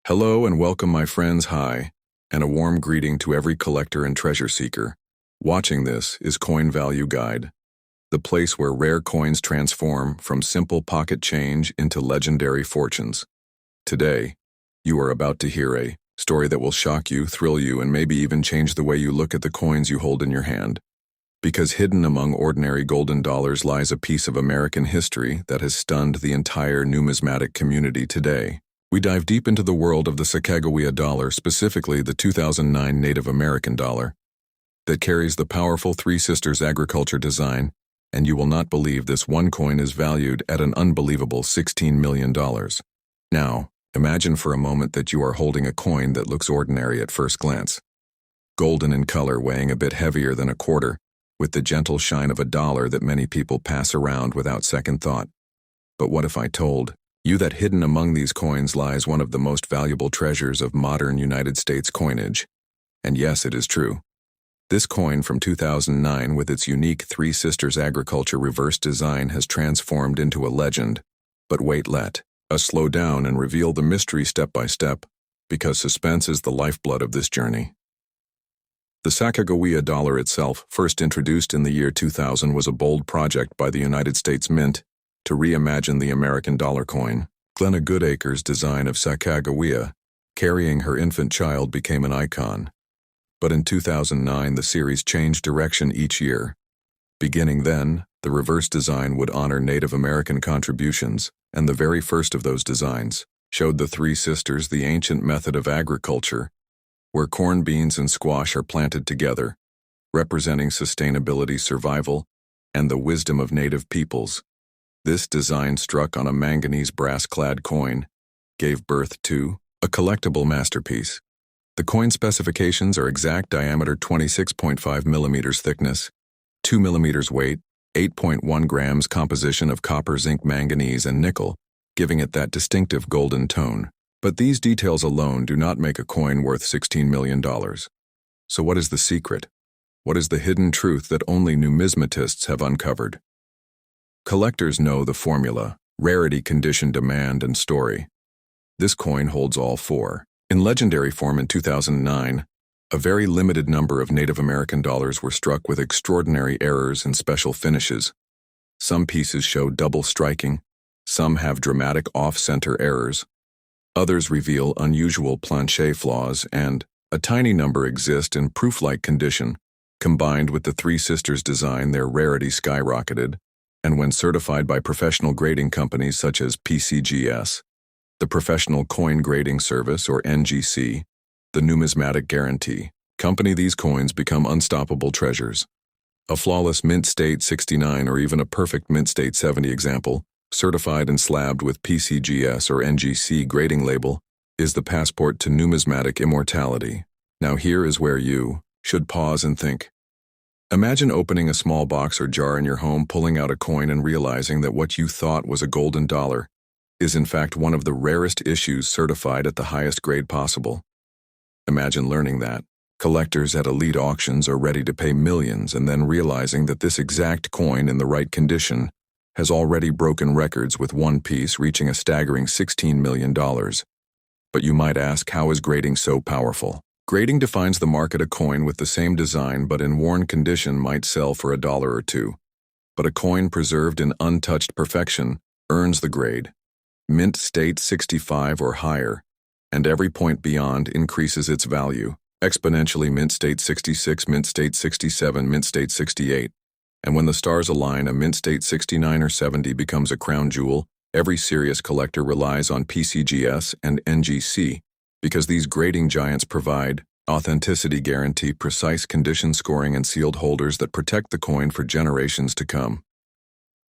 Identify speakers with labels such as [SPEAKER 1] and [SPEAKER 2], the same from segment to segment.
[SPEAKER 1] Hello and welcome, my friends. Hi, and a warm greeting to every collector and treasure seeker. Watching this is Coin Value Guide, the place where rare coins transform from simple pocket change into legendary fortunes. Today, you are about to hear a story that will shock you, thrill you, and maybe even change the way you look at the coins you hold in your hand. Because hidden among ordinary golden dollars lies a piece of American history that has stunned the entire numismatic community today. We dive deep into the world of the Sacagawea dollar, specifically the 2009 Native American dollar, that carries the powerful Three Sisters agriculture design, and you will not believe this one coin is valued at an unbelievable $16 million. Now, imagine for a moment that you are holding a coin that looks ordinary at first glance. Golden in color, weighing a bit heavier than a quarter, with the gentle shine of a dollar that many people pass around without second thought. But what if I told you that hidden among these coins lies one of the most valuable treasures of modern United States coinage? And yes, it is true. This coin from 2009 with its unique Three Sisters agriculture reverse design has transformed into a legend. But wait, let us slow down and reveal the mystery step by step, because suspense is the lifeblood of this journey. The Sacagawea dollar itself, first introduced in the year 2000, was a bold project by the United States Mint to reimagine the American dollar coin. Glenna Goodacre's design of Sacagawea, carrying her infant child, became an icon. But in 2009, the series changed direction each year. Beginning then, the reverse design would honor Native American contributions, and the very first of those designs showed the Three Sisters, the ancient method of agriculture, where corn, beans, and squash are planted together, representing sustainability, survival, and the wisdom of Native peoples. This design, struck on a manganese brass-clad coin, gave birth to a collectible masterpiece. The coin specifications are exact: diameter 26.5 millimeters, thickness 2 millimeters, weight 8.1 grams, composition of copper, zinc, manganese, and nickel, giving it that distinctive golden tone. But these details alone do not make a coin worth $16 million. So what is the secret? What is the hidden truth that only numismatists have uncovered? Collectors know the formula: rarity, condition, demand, and story. This coin holds all four. In legendary form in 2009, a very limited number of Native American dollars were struck with extraordinary errors and special finishes. Some pieces show double striking, some have dramatic off-center errors, others reveal unusual planche flaws, and a tiny number exist in proof-like condition. Combined with the Three Sisters design, their rarity skyrocketed, and when certified by professional grading companies such as PCGS, the Professional Coin Grading Service, or NGC, the Numismatic Guarantee Company, these coins become unstoppable treasures. A flawless Mint State 69 or even a perfect Mint State 70 example, certified and slabbed with PCGS or NGC grading label, is the passport to numismatic immortality. Now here is where you should pause and think. Imagine opening a small box or jar in your home, pulling out a coin, and realizing that what you thought was a golden dollar is in fact one of the rarest issues, certified at the highest grade possible. Imagine learning that collectors at elite auctions are ready to pay millions, and then realizing that this exact coin in the right condition has already broken records, with one piece reaching a staggering $16 million. But you might ask, how is grading so powerful? Grading defines the market. A coin with the same design but in worn condition might sell for $1 or $2. But a coin preserved in untouched perfection earns the grade Mint State 65 or higher, and every point beyond increases its value exponentially. Mint State 66, Mint State 67, Mint State 68. And when the stars align, a Mint State 69 or 70 becomes a crown jewel. Every serious collector relies on PCGS and NGC because these grading giants provide authenticity guarantee, precise condition scoring, and sealed holders that protect the coin for generations to come.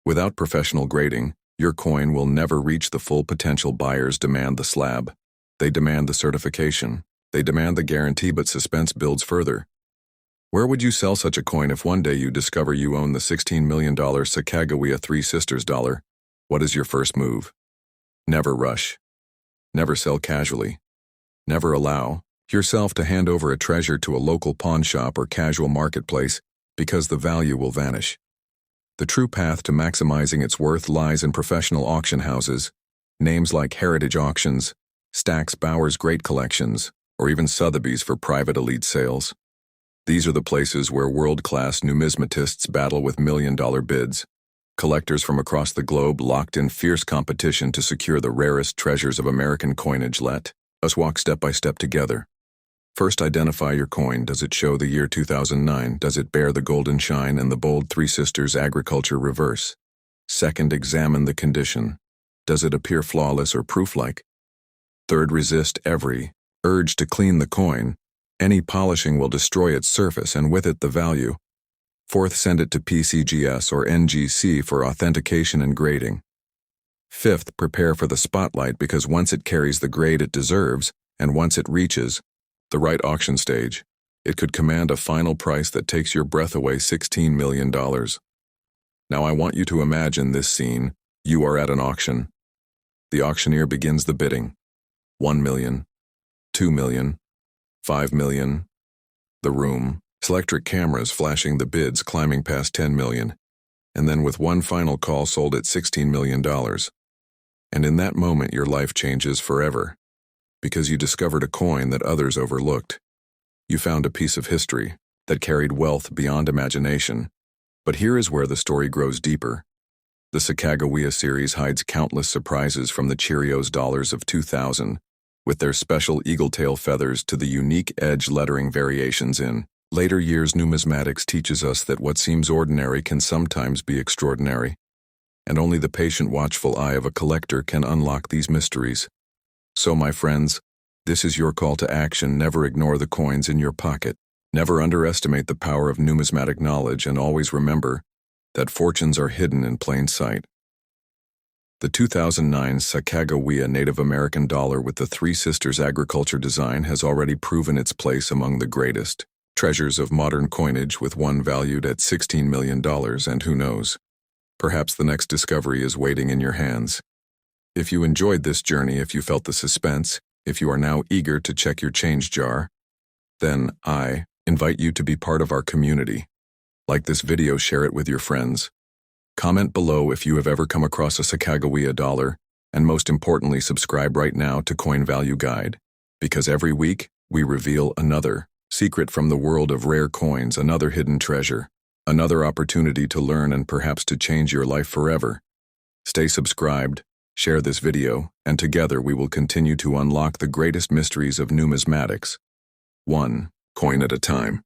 [SPEAKER 1] Without professional grading, your coin will never reach the full potential. Buyers demand the slab. They demand the certification. They demand the guarantee, but suspense builds further. Where would you sell such a coin if one day you discover you own the $16 million Sacagawea Three Sisters dollar? What is your first move? Never rush. Never sell casually. Never allow yourself to hand over a treasure to a local pawn shop or casual marketplace, because the value will vanish. The true path to maximizing its worth lies in professional auction houses. Names like Heritage Auctions, Stack's Bauer's Great Collections, or even Sotheby's for private elite sales. These are the places where world-class numismatists battle with million-dollar bids. Collectors from across the globe locked in fierce competition to secure the rarest treasures of American coinage. Let us walk step by step together. First, identify your coin. Does it show the year 2009? Does it bear the golden shine and the bold Three Sisters agriculture reverse? Second, examine the condition. Does it appear flawless or proof-like? Third, resist every urge to clean the coin. Any polishing will destroy its surface and with it the value. Fourth, send it to PCGS or NGC for authentication and grading. Fifth, prepare for the spotlight, because once it carries the grade it deserves, and once it reaches the right auction stage, it could command a final price that takes your breath away. $16 million. Now I want you to imagine this scene. You are at an auction. The auctioneer begins the bidding. 1 million, 2 million, 5 million. The room, electric cameras flashing the bids climbing past 10 million, and then with one final call sold at $16 million. And in that moment your life changes forever, because you discovered a coin that others overlooked. You found a piece of history that carried wealth beyond imagination. But here is where the story grows deeper. The Sacagawea series hides countless surprises, from the Cheerios dollars of 2000, with their special eagle-tail feathers, to the unique edge lettering variations in later years. Numismatics teaches us that what seems ordinary can sometimes be extraordinary, and only the patient, watchful eye of a collector can unlock these mysteries. So, my friends, this is your call to action. Never ignore the coins in your pocket. Never underestimate the power of numismatic knowledge, and always remember that fortunes are hidden in plain sight. The 2009 Sacagawea Native American dollar with the Three Sisters agriculture design has already proven its place among the greatest treasures of modern coinage, with one valued at $16 million, and who knows, perhaps the next discovery is waiting in your hands. If you enjoyed this journey, if you felt the suspense, if you are now eager to check your change jar, then I invite you to be part of our community. Like this video, share it with your friends. Comment below if you have ever come across a Sacagawea dollar, and most importantly, subscribe right now to Coin Value Guide, because every week we reveal another secret from the world of rare coins, another hidden treasure, another opportunity to learn and perhaps to change your life forever. Stay subscribed, share this video, and together we will continue to unlock the greatest mysteries of numismatics, one coin at a time.